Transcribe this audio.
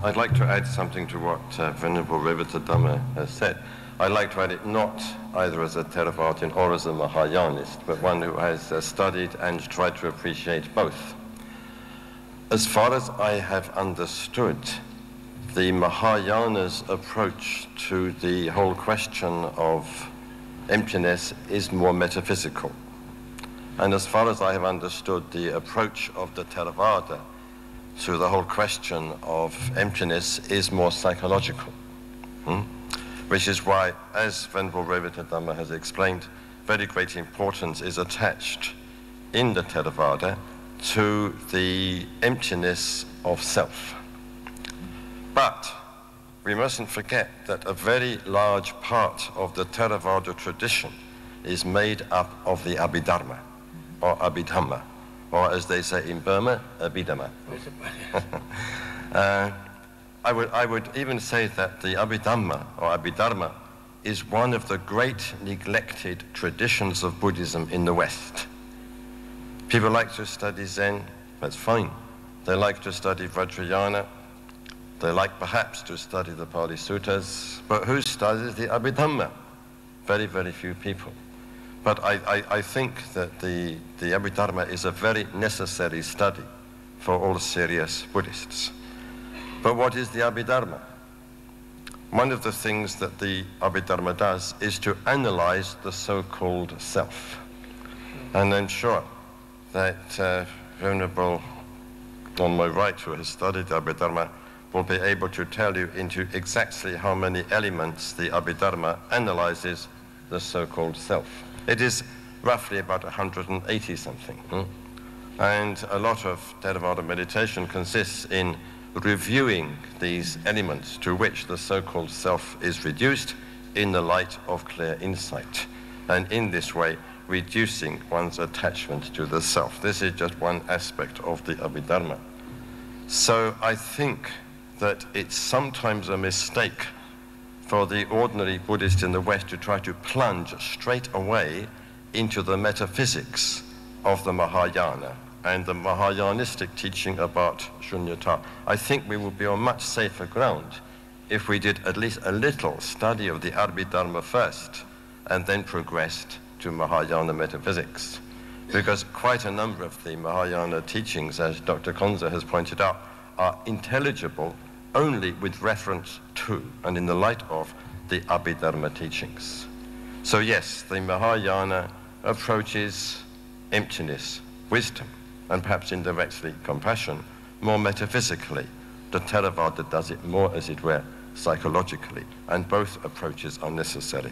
I'd like to add something to what Venerable Revatadhamma has said. I'd like to add it not either as a Theravada or as a Mahayanist, but one who has studied and tried to appreciate both. As far as I have understood, the Mahayana's approach to the whole question of emptiness is more metaphysical. And as far as I have understood, the approach of the Theravada to the whole question of emptiness is more psychological. Which is why, as Venerable Revatadhamma has explained, very great importance is attached in the Theravada to the emptiness of self. But we mustn't forget that a very large part of the Theravada tradition is made up of the Abhidharma, or Abhidhamma, or as they say in Burma, Abhidhamma. I would even say that the Abhidhamma, or Abhidharma, is one of the great neglected traditions of Buddhism in the West. People like to study Zen, that's fine. They like to study Vajrayana. They like perhaps to study the Pali Suttas. But who studies the Abhidhamma? Very, very few people. But I think that the Abhidharma is a very necessary study for all serious Buddhists. But what is the Abhidharma? One of the things that the Abhidharma does is to analyze the so-called self. And I'm sure that Venerable on my right, who has studied the Abhidharma, will be able to tell you into exactly how many elements the Abhidharma analyzes the so-called self. It is roughly about 180 something. And a lot of Theravada meditation consists in reviewing these elements to which the so-called self is reduced in the light of clear insight. And in this way, reducing one's attachment to the self. This is just one aspect of the Abhidharma. So I think that it's sometimes a mistake for the ordinary Buddhist in the West to try to plunge straight away into the metaphysics of the Mahayana and the Mahayanistic teaching about shunyata. I think we would be on much safer ground if we did at least a little study of the Abhidharma first and then progressed to Mahayana metaphysics. Because quite a number of the Mahayana teachings, as Dr. Konza has pointed out, are intelligible only with reference to and in the light of the Abhidharma teachings. So yes, the Mahayana approaches emptiness, wisdom, and perhaps indirectly compassion, more metaphysically. The Theravada does it more, as it were, psychologically, and both approaches are necessary.